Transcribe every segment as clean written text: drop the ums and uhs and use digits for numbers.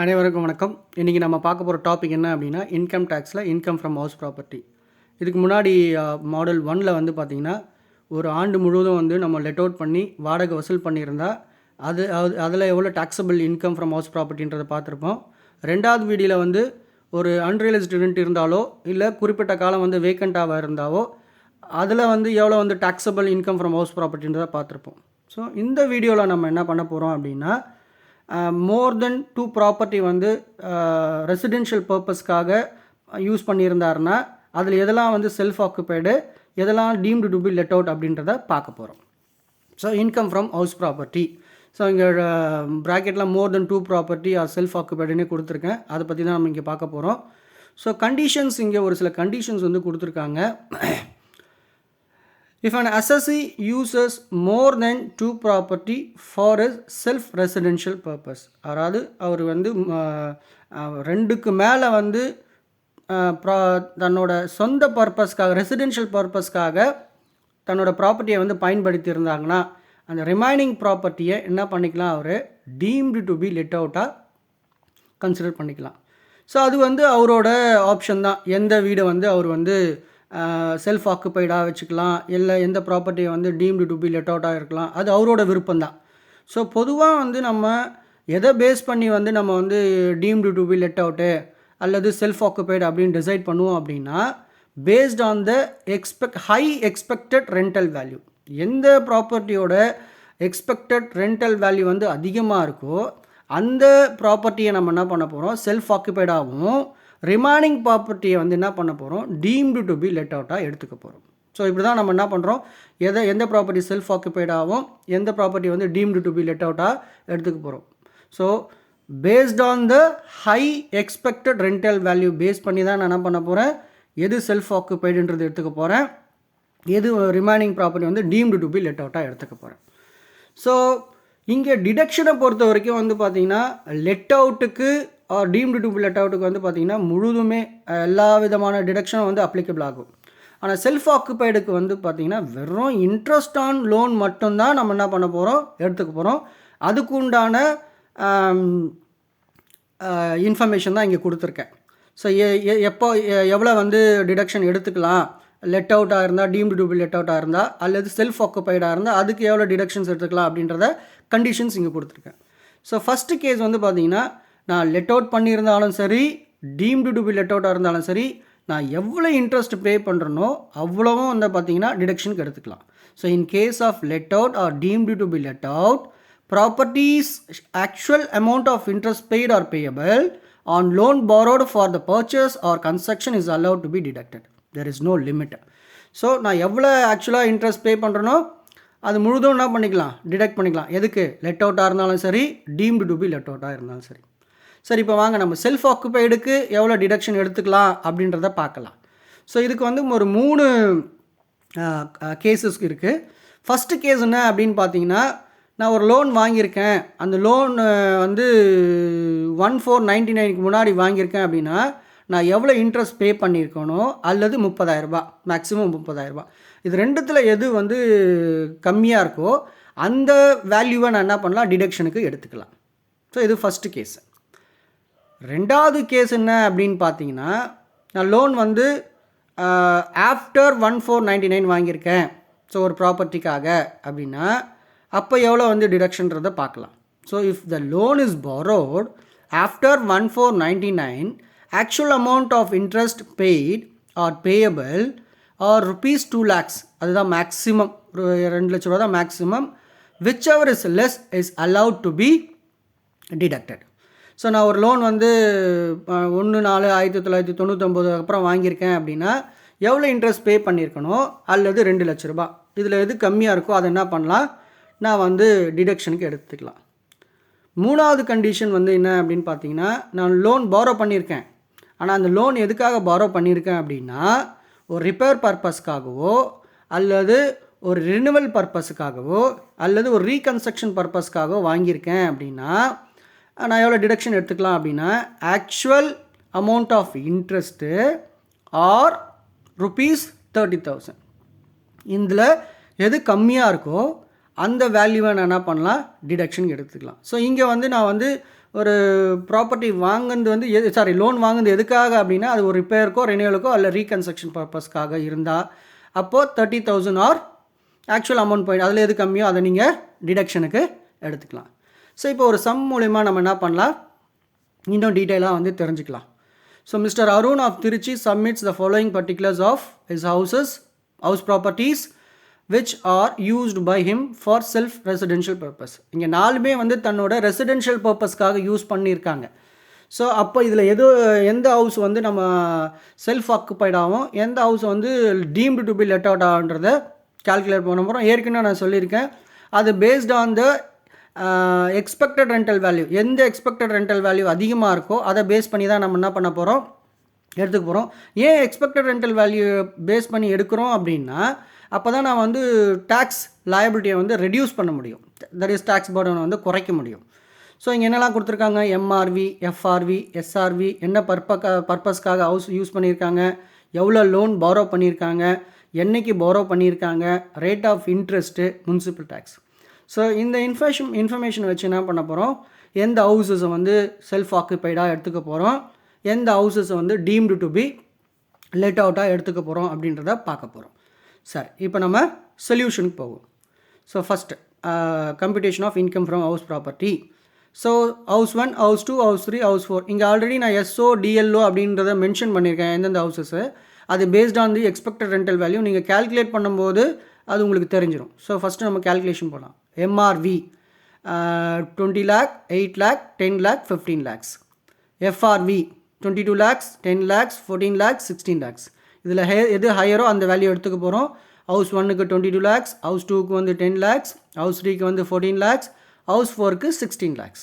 அனைவருக்கும் வணக்கம். இன்றைக்கி நம்ம பார்க்க போகிற டாபிக் என்ன அப்படின்னா, இன்கம் டேக்ஸில் இன்கம் ஃப்ரம் ஹவுஸ் ப்ராப்பர்ட்டி. இதுக்கு முன்னாடி மாடல் 1ல் வந்து பார்த்திங்கன்னா, ஒரு ஆண்டு முழுவதும் வந்து நம்ம லெட் அவுட் பண்ணி வாடகை வசூல் பண்ணியிருந்தா அதில் எவ்வளோ டாக்ஸபிள் இன்கம் ஃப்ரம் ஹவுஸ் ப்ராப்பர்ட்டின்றதை பார்த்துருப்போம். ரெண்டாவது வீடியோவில் வந்து ஒரு அன்ரியலைஸ்டு ரெண்ட் இருந்தாலோ இல்லை குறிப்பிட்ட காலம் வந்து வேக்கண்ட்டாக இருந்தாவோ அதில் வந்து எவ்வளோ வந்து டாக்ஸபிள் இன்கம் ஃப்ரம் ஹவுஸ் ப்ராப்பர்ட்டின்றதை பார்த்துருப்போம். ஸோ இந்த வீடியோவில் நம்ம என்ன பண்ண போகிறோம் அப்படின்னா, மோர் தென் 2 ப்ராப்பர்ட்டி வந்து ரெசிடென்ஷியல் பர்பஸ்க்காக யூஸ் பண்ணியிருந்தாருன்னா அதில் எதெல்லாம் வந்து செல்ஃப் ஆக்குபைடு, எதெல்லாம் deemed to be let out அப்படின்றத பார்க்க போகிறோம். So income from house property. So இங்கே ப்ராக்கெட்டில் more than 2 property or self ஆக்குபைடுன்னே கொடுத்துருக்கேன். அதை பற்றி தான் நம்ம இங்கே பார்க்க போகிறோம். ஸோ கண்டிஷன்ஸ், இங்கே ஒரு சில கண்டிஷன்ஸ் வந்து கொடுத்துருக்காங்க. If an assessee uses more than 2 property for a self-residential purpose, அதாவது அவர் வந்து ரெண்டுக்கு மேலே வந்து தன்னோட சொந்த பர்பஸ்க்காக, ரெசிடென்ஷியல் பர்பஸ்க்காக தன்னோட ப்ராப்பர்ட்டியை வந்து பயன்படுத்தி இருந்தாங்கன்னா அந்த ரிமைனிங் ப்ராப்பர்ட்டியை என்ன பண்ணிக்கலாம், அவர் டீம்டு டு பி லெட் அவுட்டாக கன்சிடர் பண்ணிக்கலாம். ஸோ அது வந்து அவரோட ஆப்ஷன் தான். எந்த வீடை வந்து அவர் வந்து செல்ஃப் ஆக்குபைடாக வச்சுக்கலாம், இல்லை எந்த ப்ராப்பர்ட்டியை வந்து டீம்டு டு பி லெட் அவுட்டாக இருக்கலாம், அது அவரோட விருப்பம்தான். ஸோ பொதுவாக வந்து நம்ம எதை பேஸ் பண்ணி வந்து நம்ம வந்து deemed to be let out அல்லது செல்ஃப் ஆக்குபைடு அப்படின்னு டிசைட் பண்ணுவோம் அப்படின்னா, based on the high expected rental value. எந்த ப்ராப்பர்ட்டியோட எக்ஸ்பெக்டட் ரெண்டல் வேல்யூ வந்து அதிகமாக இருக்கோ அந்த ப்ராப்பர்ட்டியை நம்ம என்ன பண்ண போகிறோம், செல்ஃப் ஆக்குபைடாகவும் ரிமைனிங் ப்ராப்பர்ட்டியை வந்து என்ன பண்ண போகிறோம், டீம்டு டு பி லெட் அவுட்டாக எடுத்துக்க போகிறோம். ஸோ இப்படி தான் நம்ம என்ன பண்ணுறோம், எந்த ப்ராப்பர்ட்டி செல்ஃப் ஆக்குபைடாகவும் எந்த ப்ராப்பர்ட்டி வந்து டீம்டு டு பி லெட் அவுட்டாக எடுத்துக்க போகிறோம். So based on the high expected rental value base பண்ணி தான் நான் என்ன பண்ண போகிறேன், எது செல்ஃப் ஆக்குபைடுன்றது எடுத்துக்க போகிறேன், எது ரிமைனிங் ப்ராப்பர்ட்டி வந்து டீம்டு டு பி லெட் அவுட்டாக எடுத்துக்க போகிறேன். ஸோ இங்கே டிடக்ஷனை பொறுத்த வரைக்கும் வந்து பார்த்திங்கன்னா, லெட் அவுட்டுக்கு டீம்டு டு பி லெட் அவுட்டுக்கு வந்து பார்த்திங்கன்னா முழுதுமே எல்லா விதமான டிடக்ஷனும் வந்து அப்ளிகபிள் ஆகும். ஆனால் செல்ஃப் ஆக்குபைடுக்கு வந்து பார்த்திங்கன்னா வெறும் இன்ட்ரெஸ்ட் ஆன் லோன் மட்டும்தான் நம்ம என்ன பண்ண போகிறோம், எடுத்துக்க போகிறோம். அதுக்கு உண்டான இன்ஃபர்மேஷன் தான் இங்கே கொடுத்துருக்கேன். ஸோ எப்போ எவ்வளோ வந்து டிடக்ஷன் எடுத்துக்கலாம், லெட் அவுட்டாக இருந்தால், டீம்டு டு பி லெட் அவுட்டாக இருந்தால், அல்லது செல்ஃப் ஆக்குபைடாக இருந்தால் அதுக்கு எவ்வளோ டிடக்ஷன்ஸ் எடுத்துக்கலாம் அப்படின்றத கண்டிஷன்ஸ் இங்கே கொடுத்துருக்கேன். ஸோ ஃபஸ்ட்டு கேஸ் வந்து பார்த்திங்கன்னா, நான் லெட் அவுட் பண்ணியிருந்தாலும் சரி, டீம்டு டு பி லெட் அவுட்டாக இருந்தாலும் சரி, நான் எவ்வளோ இன்ட்ரெஸ்ட் பே பண்ணுறனோ அவ்வளவும் வந்து பார்த்திங்கன்னா டிடக்ஷனுக்கு எடுத்துக்கலாம். So in case of let out or deemed to be let out, properties actual amount of interest paid or payable on loan borrowed for the purchase or construction is allowed to be deducted. There is no limit. So நான் எவ்வளோ ஆக்சுவலாக interest பே பண்ணுறனோ அது முழுதும் என்ன பண்ணிக்கலாம், detect பண்ணிக்கலாம். எதுக்கு, let அவுட்டாக இருந்தாலும் சரி, டீம்டு டு பி லெட் அவுட்டாக இருந்தாலும் சரி. சரி, இப்போ வாங்க நம்ம செல்ஃப் ஆக்குபைடுக்கு எவ்வளோ டிடக்ஷன் எடுத்துக்கலாம் அப்படின்றத பார்க்கலாம். ஸோ இதுக்கு வந்து ஒரு 3 கேஸஸ் இருக்குது. ஃபஸ்ட்டு கேஸ் என்ன அப்படின்னு பார்த்தீங்கன்னா, நான் ஒரு லோன் வாங்கியிருக்கேன், அந்த லோன் வந்து 1499க்கு முன்னாடி வாங்கியிருக்கேன் அப்படின்னா நான் எவ்வளோ இன்ட்ரெஸ்ட் பே பண்ணியிருக்கணும், அல்லது 30,000 மேக்ஸிமம் 30,000. இது ரெண்டுத்தில் எது வந்து கம்மியாக இருக்கோ அந்த வேல்யூவை நான் என்ன பண்ணலாம், டிடக்ஷனுக்கு எடுத்துக்கலாம். ஸோ இது ஃபஸ்ட்டு கேஸ். ரெண்டாவது கேஸ் என்ன அப்படின்னு பார்த்தீங்கன்னா, நான் லோன் வந்து ஆஃப்டர் 1499 வாங்கியிருக்கேன், ஸோ ஒரு ப்ராப்பர்ட்டிக்காக அப்படின்னா அப்போ எவ்வளோ வந்து டிடக்ஷன்றதை பார்க்கலாம். So if the loan is borrowed after 1499, actual amount of interest paid or payable or rupees 2 lakhs, அதுதான் மேக்ஸிமம், 2 லட்ச ரூபா தான் maximum, whichever is less is allowed to be deducted. So நான் ஒரு லோன் வந்து 1/4/1999 அப்புறம் வாங்கியிருக்கேன் அப்படின்னா எவ்வளோ இன்ட்ரெஸ்ட் பே பண்ணியிருக்கணும், அல்லது 2 லட்ச ரூபா, இதில் எது கம்மியாக இருக்கோ அதை என்ன பண்ணலாம், நான் வந்து டிடக்ஷனுக்கு எடுத்துக்கலாம். மூணாவது கண்டிஷன் வந்து என்ன அப்படின்னு பார்த்தீங்கன்னா, நான் லோன் பாரோ பண்ணியிருக்கேன், ஆனால் அந்த லோன் எதுக்காக பாரோ பண்ணியிருக்கேன் அப்படின்னா ஒரு ரிப்பேர் பர்பஸ்க்காகவோ அல்லது ஒரு ரினிவல் பர்பஸுக்காகவோ அல்லது ஒரு ரீகன்ஸ்ட்ரக்ஷன் பர்பஸ்க்காகவோ வாங்கியிருக்கேன் அப்படின்னா நான் எவ்வளோ டிடக்ஷன் எடுத்துக்கலாம் அப்படின்னா, actual amount of interest or ₹30,000. இதில் எது கம்மியாக இருக்கோ அந்த வேல்யூவை நான் என்ன பண்ணலாம், டிடக்ஷன் எடுத்துக்கலாம். ஸோ இங்கே வந்து நான் வந்து ஒரு ப்ராப்பர்ட்டி வாங்குனது வந்து லோன் வாங்குனது எதுக்காக அப்படின்னா அது ஒரு ரிப்பேருக்கோ ரெனியூவலுக்கோ அல்ல ரீகன்ஸ்ட்ரக்ஷன் பர்பஸ்க்காக இருந்தால் அப்போது 30,000 ஆர் ஆக்சுவல் அமௌண்ட் பாயிண்ட் அதில் எது கம்மியோ அதை நீங்கள் டிடக்ஷனுக்கு எடுத்துக்கலாம். ஸோ இப்போ ஒரு சம் மூலிமா நம்ம என்ன பண்ணலாம், இன்னும் டீட்டெயிலாக வந்து தெரிஞ்சுக்கலாம். So mister Arun of Trichy submits the following particulars of his house properties which are used by him for self residential purpose. இங்கே 4மே வந்து தன்னோட ரெசிடென்ஷியல் பர்பஸ்க்காக யூஸ் பண்ணியிருக்காங்க. ஸோ அப்போ இதில் எந்த ஹவுஸ் வந்து நம்ம செல்ஃப் ஆக்குப்பைடாகவும் எந்த ஹவுஸ் வந்து deemed to be let out ஆகுன்றதை கால்குலேட் பண்ண போகிறோம். ஏற்கனவே நான் சொல்லியிருக்கேன், அது based on the expected rental value. எந்த எக்ஸ்பெக்டட் ரெண்டல் வேல்யூ அதிகமாக இருக்கோ அதை பேஸ் பண்ணி தான் நம்ம என்ன பண்ண போகிறோம், எடுத்துக்க போகிறோம். ஏன் எக்ஸ்பெக்டட் ரெண்டல் வேல்யூ பேஸ் பண்ணி எடுக்கிறோம் அப்படின்னா அப்போ தான் நான் வந்து டேக்ஸ் லயபிலிட்டியை வந்து ரெடியூஸ் பண்ண முடியும், தட் இஸ் டேக்ஸ் பர்டனை வந்து குறைக்க முடியும். ஸோ இங்கே என்னெல்லாம் கொடுத்துருக்காங்க, எம்ஆர்வி, எஃப்ஆர்வி, எஸ்ஆர்வி, என்ன பர்பஸ்க்காக ஹவுஸ் யூஸ் பண்ணியிருக்காங்க, எவ்வளோ லோன் பாரோ பண்ணியிருக்காங்க, என்னைக்கு பாரோ பண்ணியிருக்காங்க, rate of interest, municipal tax. So இந்த இன்ஃபர்மேஷன் வச்சு என்ன பண்ண போகிறோம், எந்த ஹவுசஸை வந்து செல்ஃப் ஆக்குப்பைடாக எடுத்துக்க போகிறோம், எந்த ஹவுசஸை வந்து டீம்டு டு பி லெட் அவுட்டாக எடுத்துக்க போகிறோம் அப்படின்றத பார்க்க போகிறோம். சரி, இப்போ நம்ம சொல்யூஷனுக்கு போவோம். So first computation of income from house property. So house 1, house 2, house 3, house 4 இங்கே ஆல்ரெடி நான் எஸ்ஓ டிஎல்ஓ அப்படின்றத மென்ஷன் பண்ணியிருக்கேன் எந்தெந்த ஹவுசஸ்ஸு. அது based on the expected rental value நீங்கள் கேல்குலேட் பண்ணும்போது அது உங்களுக்கு தெரிஞ்சிடும். ஸோ ஃபஸ்ட்டு நம்ம கேல்குலேஷன் போகலாம். MRV 20 lakh, 8 lakh, 10 lakh, 15 lakhs. எஃப்ஆர்வி 22 lakhs, 10 lakhs, 14 lakhs, 16 lakhs. இதில் எது ஹையரோ அந்த வேல்யூ எடுத்துக்க போகிறோம். ஹவுஸ் 1க்கு 22 lakhs, ஹவுஸ் 2க்கு வந்து 10 lakhs, ஹவுஸ் 3க்கு வந்து 14 lakhs, ஹவுஸ் 4க்கு 16 lakhs.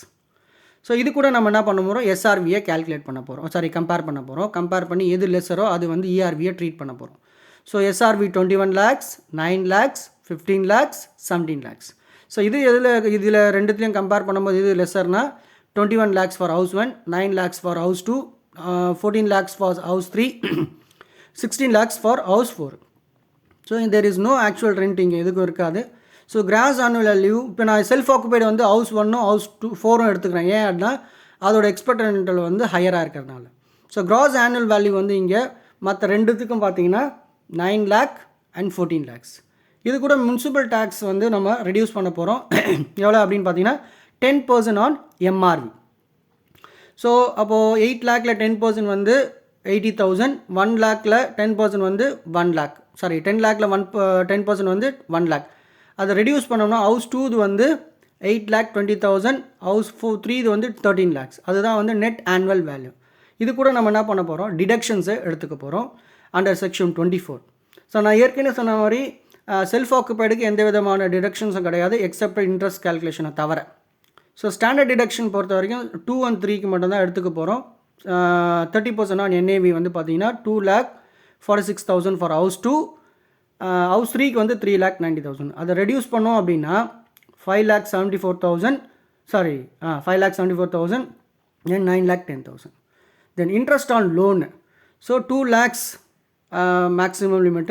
ஸோ இது கூட நம்ம என்ன பண்ண போகிறோம், எஸ்ஆர்வியை கேல்குலேட் பண்ண போகிறோம், கம்பேர் பண்ண போகிறோம். கம்பேர் பண்ணி எது லெஸரோ அது வந்து இஆர்வியை ட்ரீட் பண்ண போகிறோம். So SRV 21 lakhs, 9 lakhs, 15 lakhs, 17 lakhs. So இதில் ரெண்டுத்துலையும் கம்பேர் பண்ணும்போது இது லெஸர்னா 21 lakhs for house 1, 9 lakhs for house 2, 14 lakhs for house 3, 16 lakhs for house 4. So there is no actual rent இங்கே எதுக்கும் இருக்காது. ஸோ கிராஸ் ஆனுவல் வேல்யூ இப்போ நான் செல்ஃப் ஆக்குபைடு வந்து ஹவுஸ் 1ம் ஹவுஸ் 4ம் எடுத்துக்கிறேன். ஏன் அப்படின்னா அதோட எக்ஸ்பெக்டட் ரெண்டல் வந்து ஹையராக இருக்கிறதுனால. ஸோ கிராஸ் ஆனுவல் வேல்யூ வந்து இங்கே மற்ற ரெண்டுத்துக்கும் பார்த்தீங்கன்னா 9 lakh and 14 lakhs. இது கூட முனிசிபல் டேக்ஸ் வந்து நம்ம ரெடியூஸ் பண்ண போகிறோம். எவ்வளோ அப்படின்னு பார்த்தீங்கன்னா 10% ஆன் எம்ஆர்வி. ஸோ அப்போது 8 lakhல 10% வந்து 80,000, 1 lakhல 10% வந்து 1 lakh, 10 lakhல 10% வந்து 1 lakh. அதை ரெடியூஸ் பண்ணோம்னா ஹவுஸ் 2 வந்து 8,20,000, ஹவுஸ் 3 வந்து 13 lakhs. அதுதான் வந்து நெட் ஆனுவல் வேல்யூ. இது கூட நம்ம என்ன பண்ண போகிறோம், டிடக்ஷன்ஸை எடுத்துக்க போகிறோம் அண்டர் செக்ஷன் 24. ஸோ நான் ஏற்கனவே சொன்ன மாதிரி செல்ஃப் ஆக்குபைடுக்கு எந்த விதமான டிடக்ஷன்ஸும் கிடையாது எக்ஸப்ட் இன்ட்ரெஸ்ட் கேல்குலேஷனை தவிர. ஸோ ஸ்டாண்டர்ட் டிடக்ஷன் பொறுத்த வரைக்கும் 2 and 3க்கு மட்டும்தான் எடுத்துக்க போகிறோம். 30% ஆன் என்ஏவி வந்து பார்த்தீங்கன்னா 2,46,000 ஃபார் ஹவுஸ் 2, ஹவுஸ் 3க்கு வந்து 3,90,000. அதை ரெடியூஸ் பண்ணோம் அப்படின்னா 5,74,000 then 9,10,000. Then interest on loan. So 2 lakhs maximum limit.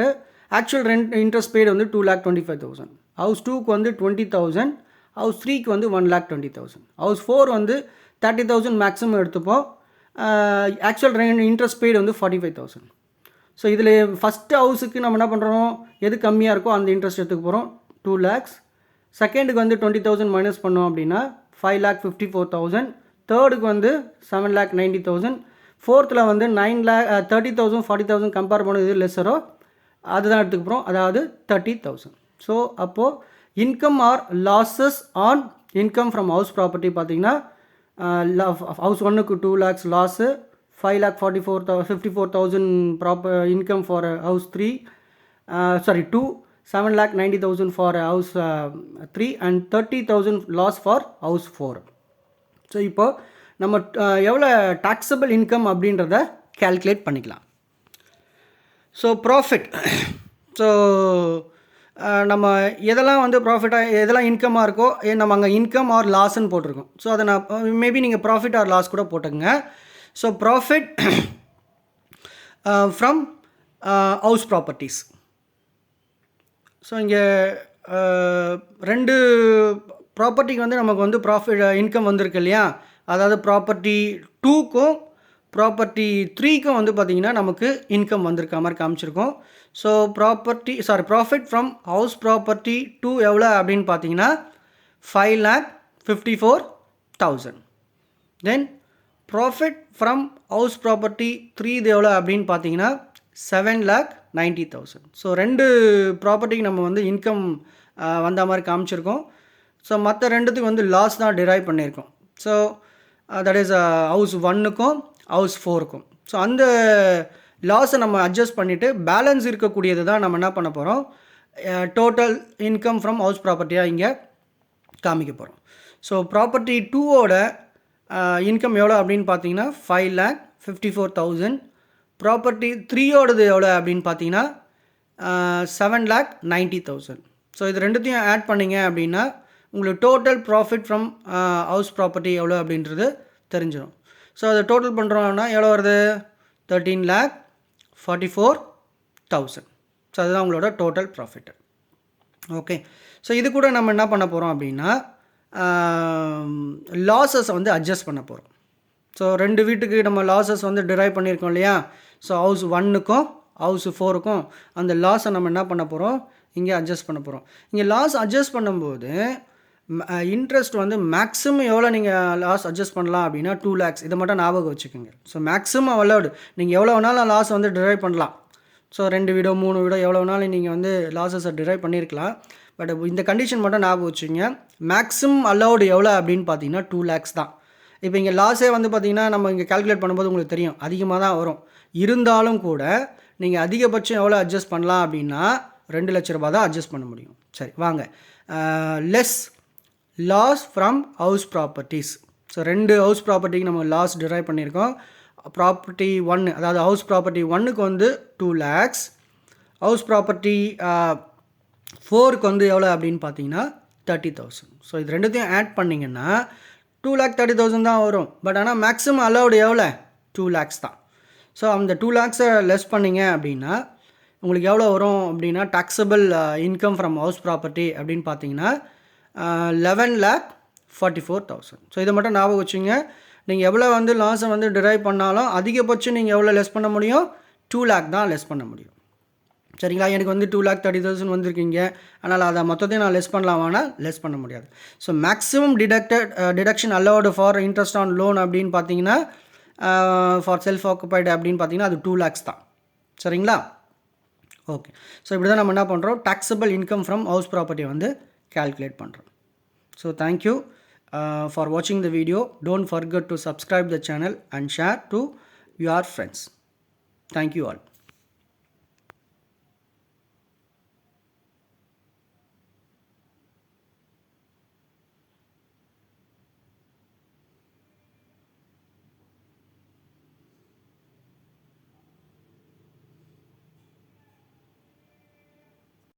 Actual rent interest paid வந்து 2,25,000. ஹவுஸ் 2க்கு வந்து 20,000, ஹவுஸ் 3க்கு வந்து 1,20,000. ஹவுஸ் 4 வந்து 30,000 மேக்ஸிமம் எடுத்துப்போம். ஆக்சுவல் இன்ட்ரெஸ்ட் பெய்டு வந்து 45,000. ஸோ இதில் ஃபஸ்ட்டு ஹவுஸுக்கு நம்ம என்ன பண்ணுறோம், எது கம்மியாக இருக்கோ அந்த இன்ட்ரெஸ்ட் எடுத்துக்க போகிறோம் 2 lakhs. செகண்டுக்கு வந்து 20,000 மைனஸ் பண்ணோம் அப்படின்னா 5,54,000. தேர்டுக்கு வந்து 7,90,000. ஃபோர்த்தில் வந்து 30,000, 40,000 கம்பேர் பண்ணது எது லெஸரோ அதுதான் எடுத்துக்க போகிறோம், அதாவது 30,000. ஸோ அப்போது income or losses on income from house property பார்த்தீங்கன்னா ஹவுஸ் 1க்கு 2 lakhs loss, 5,54,000 proper income for house 2, 7,90,000 for house 3 and 30,000 loss for house 4. So இப்போது நம்ம எவ்வளோ டாக்ஸபிள் இன்கம் அப்படின்றத கேல்குலேட் பண்ணிக்கலாம். ஸோ ப்ராஃபிட், ஸோ நம்ம எதெல்லாம் வந்து ப்ராஃபிட்டாக எதெல்லாம் இன்கமாக இருக்கோ நம்ம அங்கே இன்கம் ஆர் லாஸ்ன்னு போட்டிருக்கோம். ஸோ அதை நான் மேபி நீங்கள் ப்ராஃபிட் ஆர் லாஸ் கூட போட்டுங்க. So profit from house properties. So இங்கே 2 ப்ராப்பர்ட்டிக்கு வந்து நமக்கு வந்து ப்ராஃபிட் இன்கம் வந்திருக்கு இல்லையா, அதாவது ப்ராப்பர்ட்டி 2க்கும் ப்ராப்பர்ட்டி 3க்கும் வந்து பார்த்திங்கன்னா நமக்கு இன்கம் வந்திருக்க மாதிரி காமிச்சிருக்கோம். So profit from house property 2 எவ்வளோ அப்படின்னு பார்த்தீங்கன்னா 5,54,000. Then profit from house property 3 இது எவ்வளோ அப்படின்னு பார்த்தீங்கன்னா 7,90,000. ஸோ 2 ப்ராப்பர்ட்டிக்கு நம்ம வந்து இன்கம் வந்த மாதிரி காமிச்சிருக்கோம். ஸோ மற்ற ரெண்டுத்துக்கு வந்து லாஸ் தான் டிரைவ் பண்ணியிருக்கோம். ஸோ தட் இஸ் ஹவுஸ் 1க்கும் ஹவுஸ் 4க்கும். ஸோ அந்த லாஸை நம்ம அட்ஜஸ்ட் பண்ணிவிட்டு பேலன்ஸ் இருக்கக்கூடியது தான் நம்ம என்ன பண்ண போகிறோம், டோட்டல் இன்கம் ஃப்ரம் ஹவுஸ் ப்ராப்பர்ட்டியாக இங்கே காமிக்க போகிறோம். ஸோ ப்ராப்பர்ட்டி 2ஓட இன்கம் எவ்வளோ அப்படின்னு பார்த்தீங்கன்னா 5,54,000. ப்ராப்பர்ட்டி 3ஓடது எவ்வளோ அப்படின்னு பார்த்தீங்கன்னா 7,90,000. ஸோ இது ரெண்டுத்தையும் ஆட் பண்ணிங்க அப்படின்னா உங்களுக்கு total profit from house property எவ்வளோ அப்படின்றது தெரிஞ்சிடும். ஸோ அதை டோட்டல் பண்ணுறோன்னா எவ்வளோ வருது, 13,44,000. ஸோ அதுதான் உங்களோட டோட்டல் ப்ராஃபிட். ஓகே, ஸோ இது கூட நம்ம என்ன பண்ண போகிறோம் அப்படின்னா லாஸஸை வந்து அட்ஜஸ்ட் பண்ண போகிறோம். ஸோ 2 வீட்டுக்கு நம்ம லாஸஸ் வந்து டிரைவ் பண்ணியிருக்கோம் இல்லையா. ஸோ ஹவுஸ் 1க்கும் ஹவுஸ் 4க்கும் அந்த லாஸை நம்ம என்ன பண்ண போகிறோம், இங்கே அட்ஜஸ்ட் பண்ண போகிறோம். இங்கே லாஸ் அட்ஜஸ்ட் பண்ணும்போது இன்ட்ரெஸ்ட் வந்து மேக்ஸிமம் எவ்வளோ நீங்கள் லாஸ் அட்ஜஸ்ட் பண்ணலாம் அப்படின்னா 2 lakhs. இதை மட்டும் ஞாபகம் வச்சுக்கோங்க. ஸோ மேக்ஸிமம் அலௌடு நீங்கள் எவ்வளோ வேணாலும் லாஸ் வந்து டிரைவ் பண்ணலாம். ஸோ 2 வீடோ 3 வீடோ எவ்வளோ வேணாலும் நீங்கள் வந்து லாஸஸை டிரைவ் பண்ணியிருக்கலாம். பட் இந்த கண்டிஷன் மட்டும் ஞாபகம் வச்சுக்கோங்க. மேக்ஸிமம் அலௌடு எவ்வளோ அப்படின்னு பார்த்தீங்கன்னா 2 lakhs தான். இப்போ இங்கே லாஸே வந்து பார்த்திங்கன்னா நம்ம இங்கே கால்குலேட் பண்ணும்போது உங்களுக்கு தெரியும் அதிகமாக தான் வரும். இருந்தாலும் கூட நீங்கள் அதிகபட்சம் எவ்வளோ அட்ஜஸ்ட் பண்ணலாம் அப்படின்னா 2 லட்ச ரூபா தான் அட்ஜஸ்ட் பண்ண முடியும். சரி வாங்க, less loss from house properties. So 2 house ப்ராப்பர்ட்டிக்கு நம்ம லாஸ் டிரைவ் பண்ணியிருக்கோம். ப்ராப்பர்ட்டி 1 அதாவது ஹவுஸ் ப்ராப்பர்ட்டி 1க்கு வந்து 2 lakhs. ஹவுஸ் ப்ராப்பர்ட்டி 4க்கு வந்து எவ்வளோ அப்படின்னு பார்த்தீங்கன்னா 30,000. ஸோ இது ரெண்டுத்தையும் ஆட் பண்ணிங்கன்னா 2,30,000 தான் வரும். பட் ஆனால் மேக்ஸிமம் அலௌடு எவ்வளோ 2 lakhs தான். ஸோ அந்த 2 lakhs லெஸ் பண்ணிங்க அப்படின்னா உங்களுக்கு எவ்வளோ வரும் அப்படின்னா taxable income from house property அப்படின்னு பார்த்தீங்கன்னா 11,44,000. ஸோ இதை மட்டும் ஞாபகம் வச்சுங்க. நீங்கள் எவ்வளோ வந்து லாஸை வந்து டிரைவ் பண்ணாலும் அதிகபட்சம் நீங்கள் எவ்வளோ லெஸ் பண்ண முடியும், 2 lakh தான் லெஸ் பண்ண முடியும். சரிங்களா, எனக்கு வந்து 2,30,000 வந்திருக்கீங்க, அதனால் அதை மொத்தத்தையும் நான் லெஸ் பண்ணலாமானா லெஸ் பண்ண முடியாது. So maximum deduction allowed for interest on loan அப்படின்னு பார்த்தீங்கன்னா ஃபார் செல்ஃப் ஆக்குபைடு அப்படின்னு பார்த்தீங்கன்னா அது 2 lakhs தான். சரிங்களா, ஓகே. ஸோ இப்படி தான் நம்ம என்ன பண்ணுறோம், டாக்ஸபிள் இன்கம் ஃப்ரம் ஹவுஸ் ப்ராப்பர்ட்டியை வந்து calculate பண்ணுறோம். So thank you for watching the video. Don't forget to subscribe the channel and share to your friends. Thank you all.